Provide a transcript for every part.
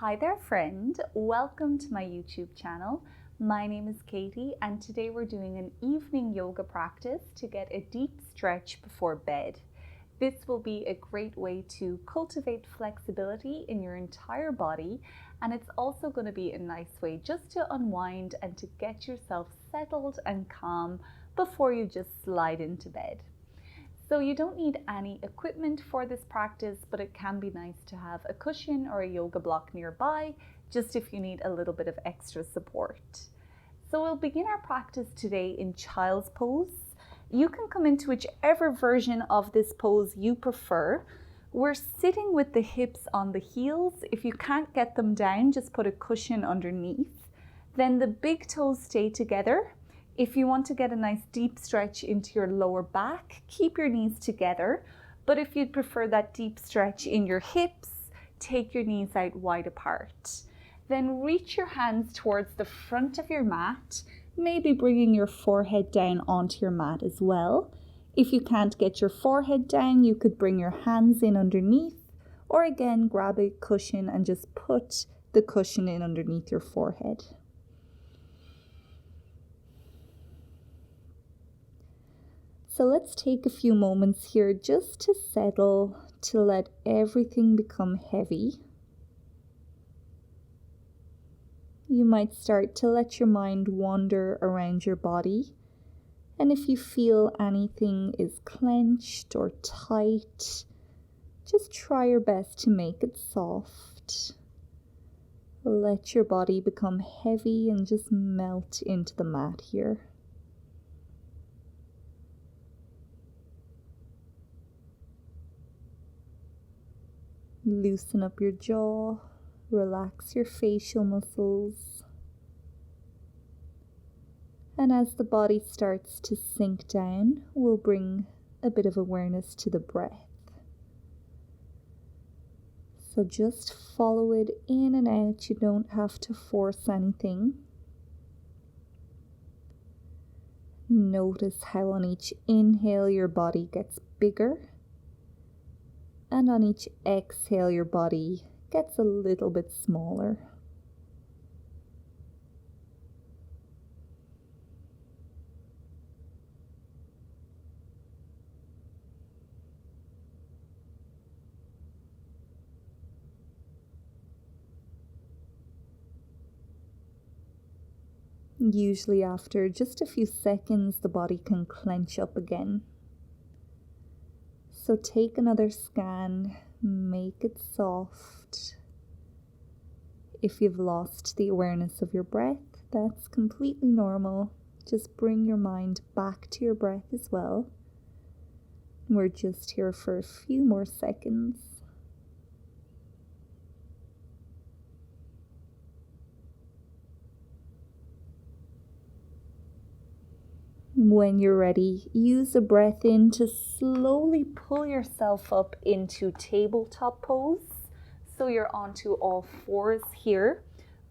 Hi there, friend. Welcome to my YouTube channel. My name is Katie, and today we're doing an evening yoga practice to get a deep stretch before bed. This will be a great way to cultivate flexibility in your entire body, and it's also going to be a nice way just to unwind and to get yourself settled and calm before you just slide into bed. So you don't need any equipment for this practice, but it can be nice to have a cushion or a yoga block nearby, just if you need a little bit of extra support. So we'll begin our practice today in child's pose. You can come into whichever version of this pose you prefer. We're sitting with the hips on the heels. If you can't get them down, just put a cushion underneath. Then the big toes stay together. If you want to get a nice deep stretch into your lower back, keep your knees together. But if you'd prefer that deep stretch in your hips, take your knees out wide apart. Then reach your hands towards the front of your mat, maybe bringing your forehead down onto your mat as well. If you can't get your forehead down, you could bring your hands in underneath, or again, grab a cushion and just put the cushion in underneath your forehead. So let's take a few moments here just to settle, to let everything become heavy. You might start to let your mind wander around your body. And if you feel anything is clenched or tight, just try your best to make it soft. Let your body become heavy and just melt into the mat here. Loosen up your jaw, relax your facial muscles. And as the body starts to sink down, we'll bring a bit of awareness to the breath. So just follow it in and out. You don't have to force anything. Notice how on each inhale your body gets bigger. And on each exhale, your body gets a little bit smaller. Usually after just a few seconds, the body can clench up again. So take another scan, make it soft. If you've lost the awareness of your breath, that's completely normal. Just bring your mind back to your breath as well. We're just here for a few more seconds. When you're ready, use the breath in to slowly pull yourself up into tabletop pose. So you're onto all fours here,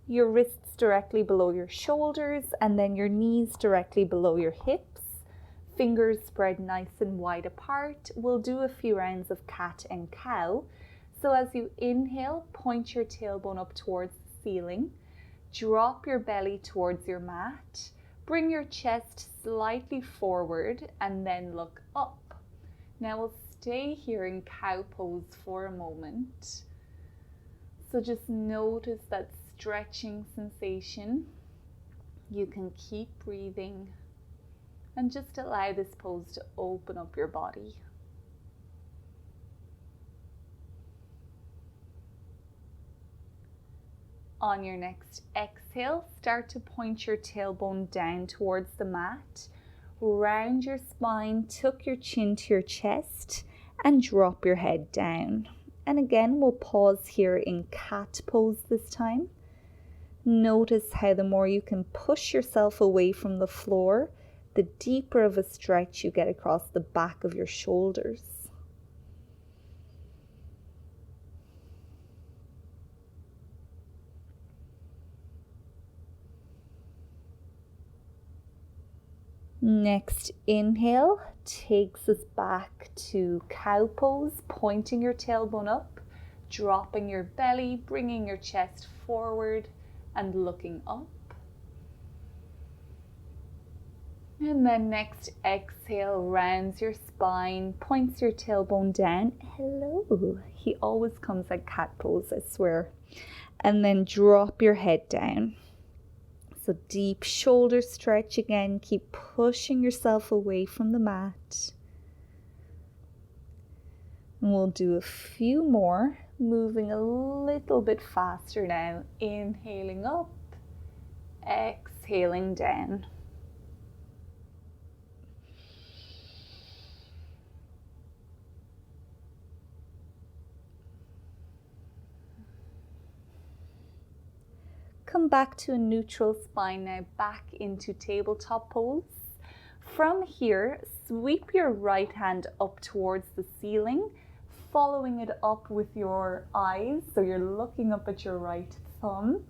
your wrists directly below your shoulders, and then your knees directly below your hips. Fingers spread nice and wide apart. We'll do a few rounds of cat and cow. So as you inhale, point your tailbone up towards the ceiling. Drop your belly towards your mat. Bring your chest slightly forward and then look up. Now we'll stay here in cow pose for a moment. So just notice that stretching sensation. You can keep breathing and just allow this pose to open up your body. On your next exhale, start to point your tailbone down towards the mat. Round your spine, tuck your chin to your chest, and drop your head down. And again, we'll pause here in cat pose this time. Notice how the more you can push yourself away from the floor, the deeper of a stretch you get across the back of your shoulders. Next inhale takes us back to cow pose, pointing your tailbone up. dropping your belly, bringing your chest forward and looking up. And then next exhale, rounds your spine, points your tailbone down. Hello. He always comes at cat pose, I swear. And then drop your head down. So deep shoulder stretch again. Keep pushing yourself away from the mat. And we'll do a few more, moving a little bit faster now. Inhaling up, exhaling down. Come back to a neutral spine now, back into tabletop pose. From here, sweep your right hand up towards the ceiling, following it up with your eyes, so you're looking up at your right thumb.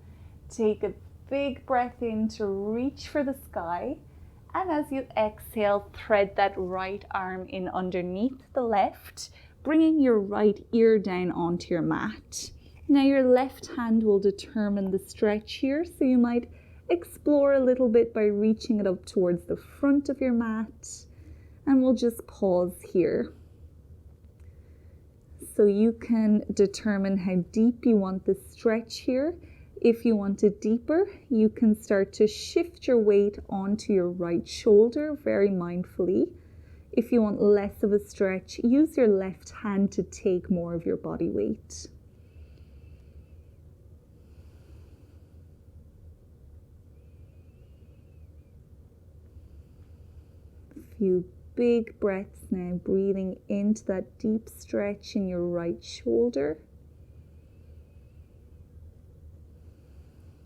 Take a big breath in to reach for the sky, and as you exhale, thread that right arm in underneath the left, bringing your right ear down onto your mat. Now your left hand will determine the stretch here, so you might explore a little bit by reaching it up towards the front of your mat, and we'll just pause here. So you can determine how deep you want the stretch here. If you want it deeper, you can start to shift your weight onto your right shoulder very mindfully. If you want less of a stretch, use your left hand to take more of your body weight. Few big breaths now, breathing into that deep stretch in your right shoulder.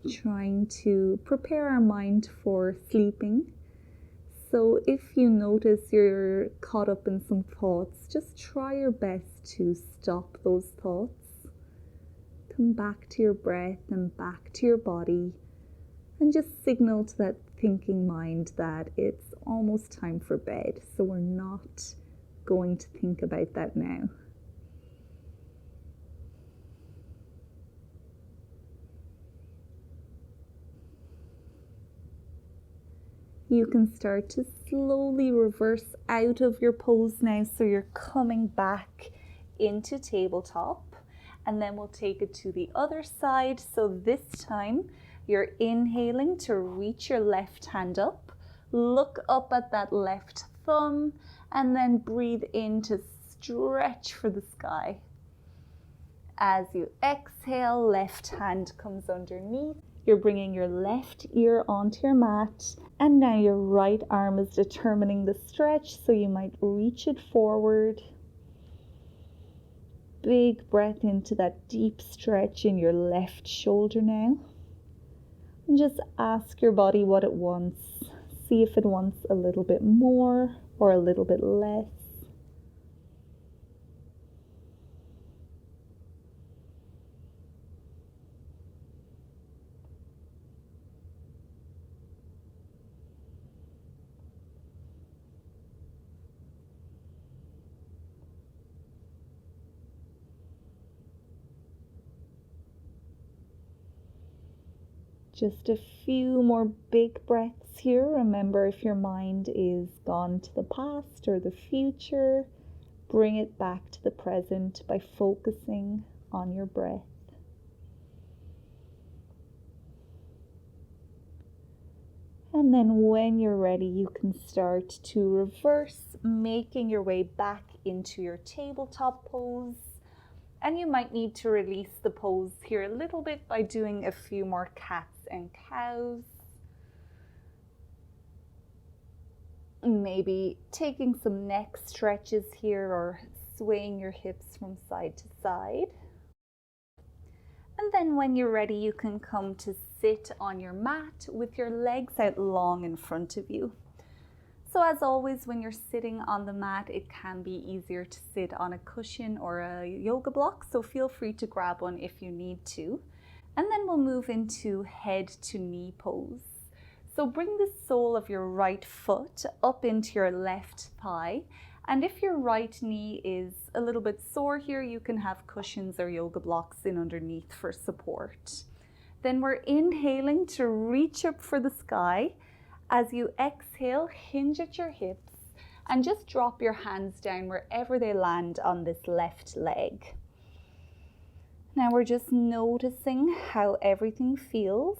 Trying to prepare our mind for sleeping. So if you notice you're caught up in some thoughts, just try your best to stop those thoughts. Come back to your breath and back to your body, and just signal to that thinking mind that it's almost time for bed, so we're not going to think about that now. You can start to slowly reverse out of your pose now, so you're coming back into tabletop, and then we'll take it to the other side. So this time you're inhaling to reach your left hand up, look up at that left thumb, and then breathe in to stretch for the sky. As you exhale, left hand comes underneath. You're bringing your left ear onto your mat, and now your right arm is determining the stretch, so you might reach it forward. Big breath into that deep stretch in your left shoulder now. And just ask your body what it wants. See if it wants a little bit more or a little bit less. Just a few more big breaths here. Remember, if your mind is gone to the past or the future, bring it back to the present by focusing on your breath. And then when you're ready, you can start to reverse, making your way back into your tabletop pose. And you might need to release the pose here a little bit by doing a few more cats and cows. Maybe taking some neck stretches here or swaying your hips from side to side. And then when you're ready, you can come to sit on your mat with your legs out long in front of you. So as always, when you're sitting on the mat, it can be easier to sit on a cushion or a yoga block, so feel free to grab one if you need to. And then we'll move into head to knee pose. So bring the sole of your right foot up into your left thigh And if your right knee is a little bit sore here, you can have cushions or yoga blocks in underneath for support. Then we're inhaling to reach up for the sky. As you exhale, hinge at your hips and just drop your hands down wherever they land on this left leg. Now we're just noticing how everything feels.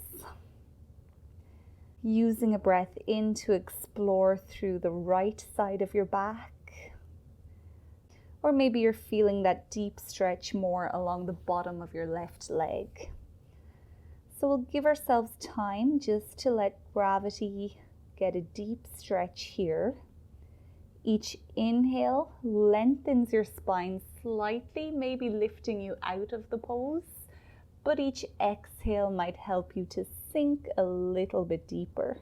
Using a breath in to explore through the right side of your back. Or maybe you're feeling that deep stretch more along the bottom of your left leg. So we'll give ourselves time just to let gravity get a deep stretch here. Each inhale lengthens your spine slightly, maybe lifting you out of the pose, but each exhale might help you to sink a little bit deeper.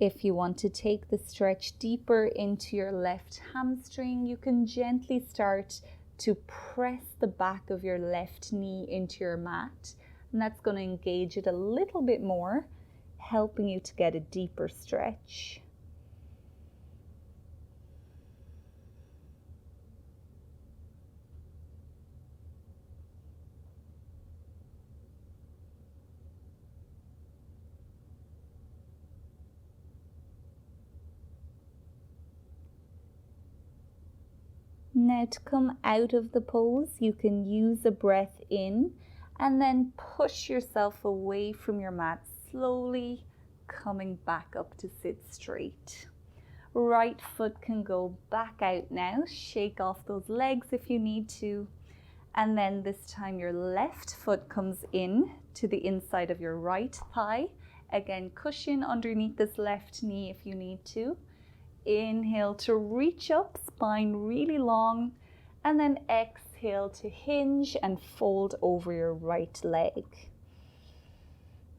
If you want to take the stretch deeper into your left hamstring, you can gently start to press the back of your left knee into your mat, and that's going to engage it a little bit more, helping you to get a deeper stretch. Now to come out of the pose, you can use a breath in and then push yourself away from your mat, slowly coming back up to sit straight. Right foot can go back out now, shake off those legs if you need to. And then this time your left foot comes in to the inside of your right thigh. Again, cushion underneath this left knee if you need to. Inhale to reach up, spine really long, and then exhale to hinge and fold over your right leg.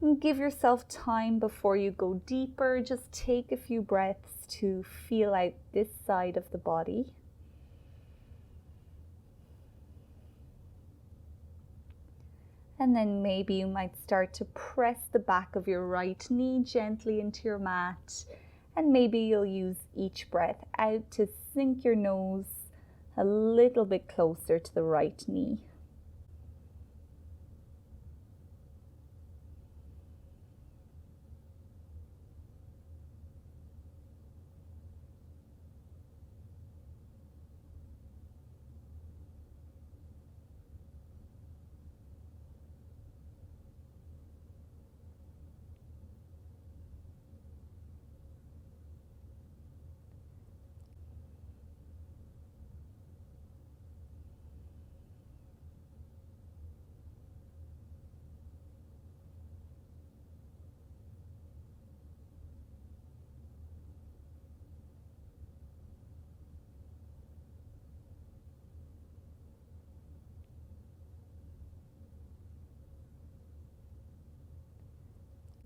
And give yourself time before you go deeper. Just take a few breaths to feel out this side of the body. And then maybe you might start to press the back of your right knee gently into your mat. And maybe you'll use each breath out to sink your nose a little bit closer to the right knee.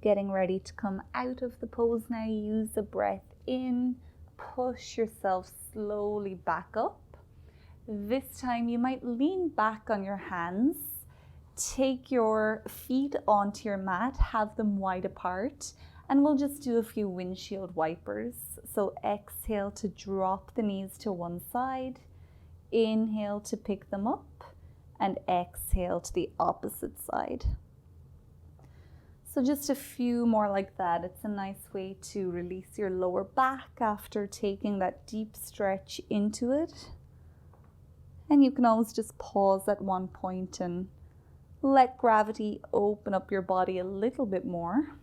Getting ready to come out of the pose now. Use a breath in, push yourself slowly back up. This time you might lean back on your hands, take your feet onto your mat, have them wide apart, and we'll just do a few windshield wipers. So exhale to drop the knees to one side, inhale to pick them up, and exhale to the opposite side. So just a few more like that. It's a nice way to release your lower back after taking that deep stretch into it. And you can always just pause at one point and let gravity open up your body a little bit more.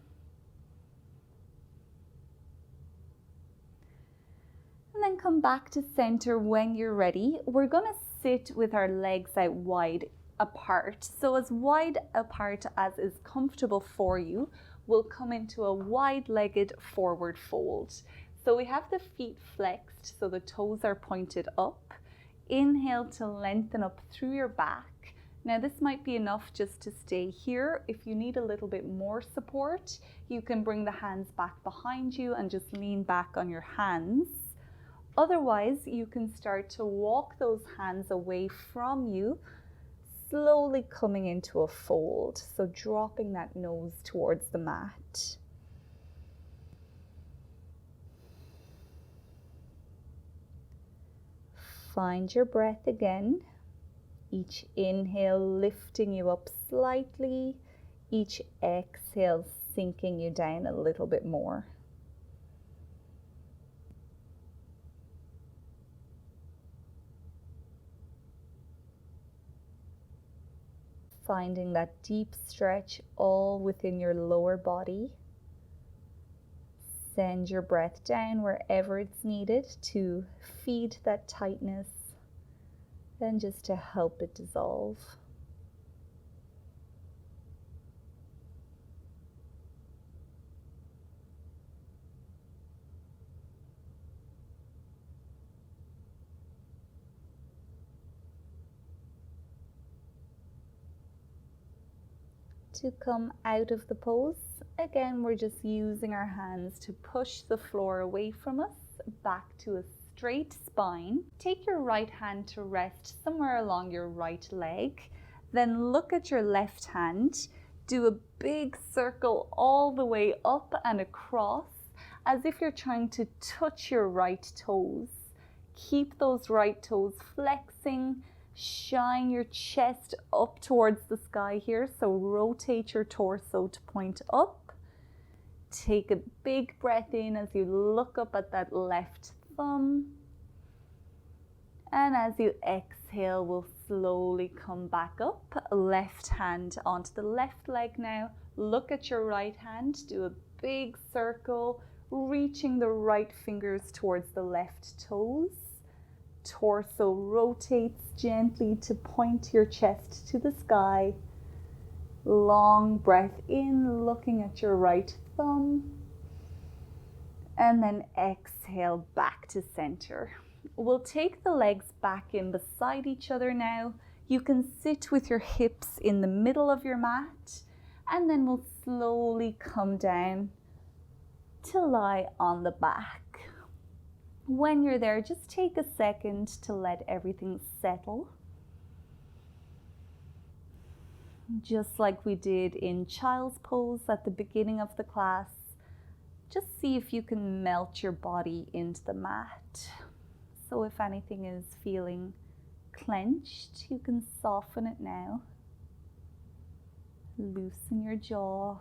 And then come back to center when you're ready. We're going to sit with our legs out wide apart. So as wide apart as is comfortable for you, we'll come into a wide-legged forward fold. So we have the feet flexed so the toes are pointed up. Inhale to lengthen up through your back. Now this might be enough just to stay here. If you need a little bit more support, you can bring the hands back behind you and just lean back on your hands. Otherwise, you can start to walk those hands away from you, slowly coming into a fold. So dropping that nose towards the mat. Find your breath again. Each inhale lifting you up slightly, each exhale sinking you down a little bit more. Finding that deep stretch all within your lower body. Send your breath down wherever it's needed to feed that tightness and just to help it dissolve. To come out of the pose, again, we're just using our hands to push the floor away from us, back to a straight spine. Take your right hand to rest somewhere along your right leg. Then look at your left hand. Do a big circle all the way up and across, as if you're trying to touch your right toes. Keep those right toes flexing. Shine your chest up towards the sky here, so rotate your torso to point up. Take a big breath in as you look up at that left thumb. And as you exhale, we'll slowly come back up. Left hand onto the left leg now. Look at your right hand. Do a big circle, reaching the right fingers towards the left toes. Torso rotates gently to point your chest to the sky. Long breath in, looking at your right thumb. And then exhale back to center. We'll take the legs back in beside each other now. You can sit with your hips in the middle of your mat, and then we'll slowly come down to lie on the back. When you're there, just take a second to let everything settle. Just like we did in child's pose at the beginning of the class, just see if you can melt your body into the mat. So if anything is feeling clenched, you can soften it now. Loosen your jaw,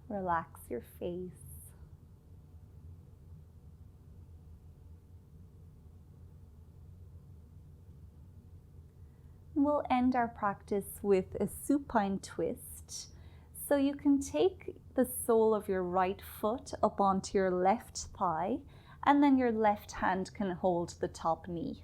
relax your face. We'll end our practice with a supine twist. So you can take the sole of your right foot up onto your left thigh, and then your left hand can hold the top knee.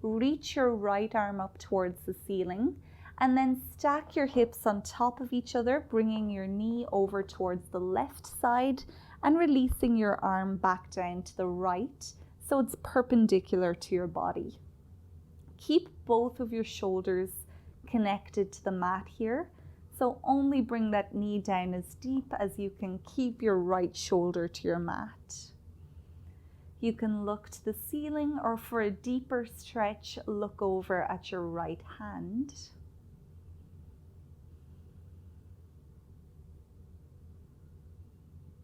Reach your right arm up towards the ceiling, and then stack your hips on top of each other, bringing your knee over towards the left side and releasing your arm back down to the right so it's perpendicular to your body. Keep both of your shoulders connected to the mat here, so only bring that knee down as deep as you can keep your right shoulder to your mat. You can look to the ceiling, or for a deeper stretch, look over at your right hand.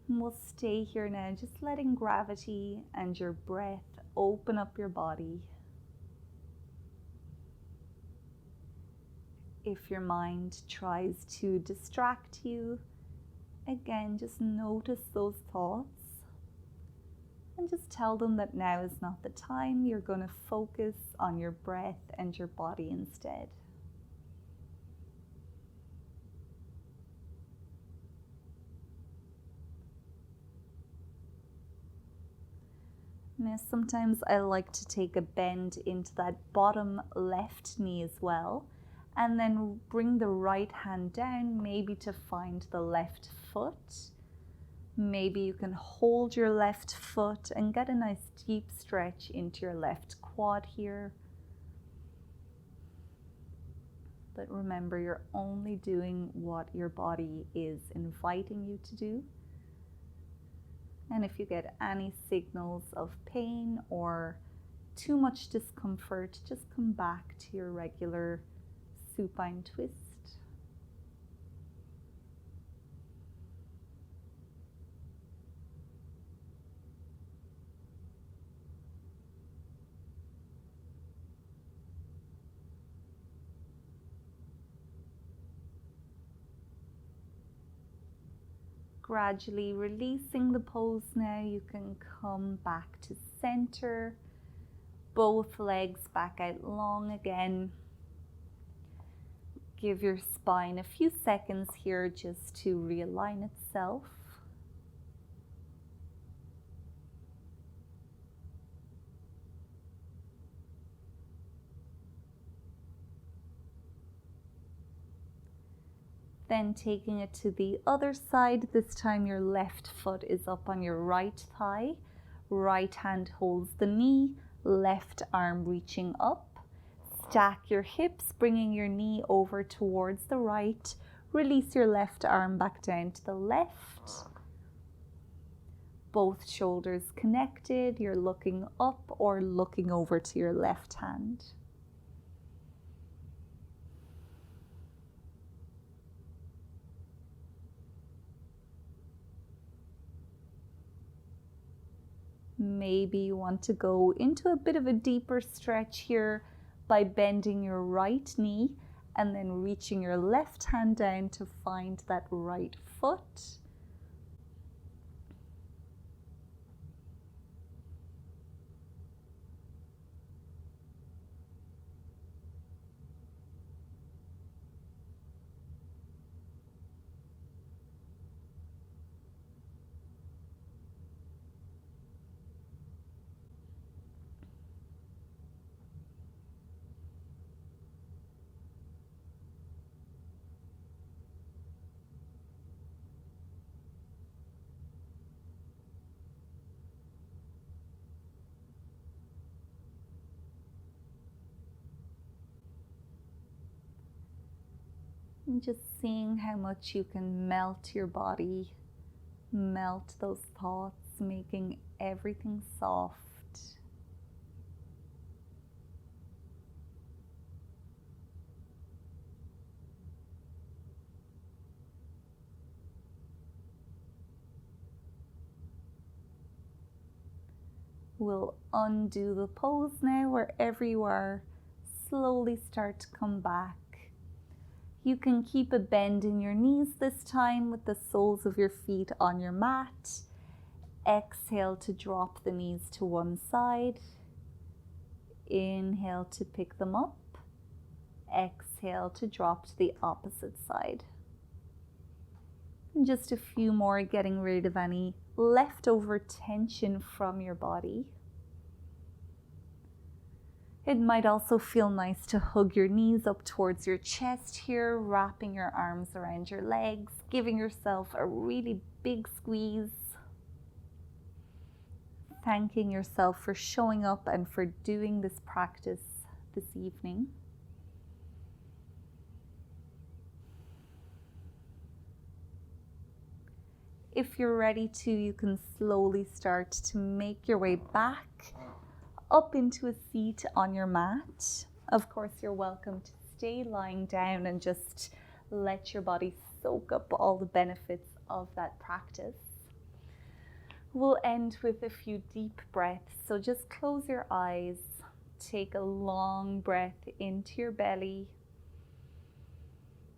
And we'll stay here now, just letting gravity and your breath open up your body. If your mind tries to distract you, again, just notice those thoughts and just tell them that now is not the time. You're going to focus on your breath and your body instead. Now, sometimes I like to take a bend into that bottom left knee as well, and then bring the right hand down, maybe to find the left foot. Maybe you can hold your left foot and get a nice deep stretch into your left quad here. But remember, you're only doing what your body is inviting you to do. And if you get any signals of pain or too much discomfort, just come back to your regular supine twist. Gradually releasing the pose now, you can come back to center, both legs back out long again. Give your spine a few seconds here just to realign itself. Then taking it to the other side, this time your left foot is up on your right thigh, right hand holds the knee, left arm reaching up. Stack your hips, bringing your knee over towards the right. Release your left arm back down to the left. Both shoulders connected, you're looking up or looking over to your left hand. Maybe you want to go into a bit of a deeper stretch here by bending your right knee and then reaching your left hand down to find that right foot. And just seeing how much you can melt your body, melt those thoughts, making everything soft. We'll undo the pose now. Wherever you are, slowly start to come back. You can keep a bend in your knees this time with the soles of your feet on your mat. Exhale to drop the knees to one side. Inhale to pick them up. Exhale to drop to the opposite side. And just a few more, getting rid of any leftover tension from your body. It might also feel nice to hug your knees up towards your chest here, wrapping your arms around your legs, giving yourself a really big squeeze. Thanking yourself for showing up and for doing this practice this evening. If you're ready to, you can slowly start to make your way back up into a seat on your mat. Of course, you're welcome to stay lying down and just let your body soak up all the benefits of that practice. We'll end with a few deep breaths. So just close your eyes, take a long breath into your belly.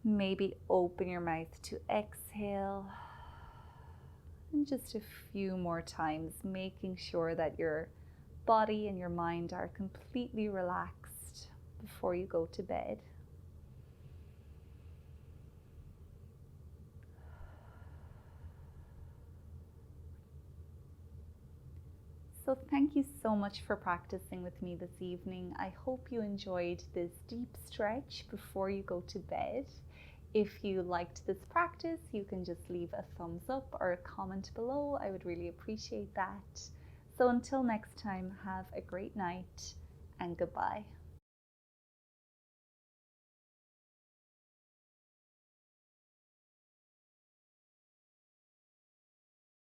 Maybe open your mouth to exhale. And just a few more times, making sure that your body and your mind are completely relaxed before you go to bed. So thank you so much for practicing with me this evening. I hope you enjoyed this deep stretch before you go to bed. If you liked this practice, you can just leave a thumbs up or a comment below. I would really appreciate that. So until next time, have a great night and goodbye.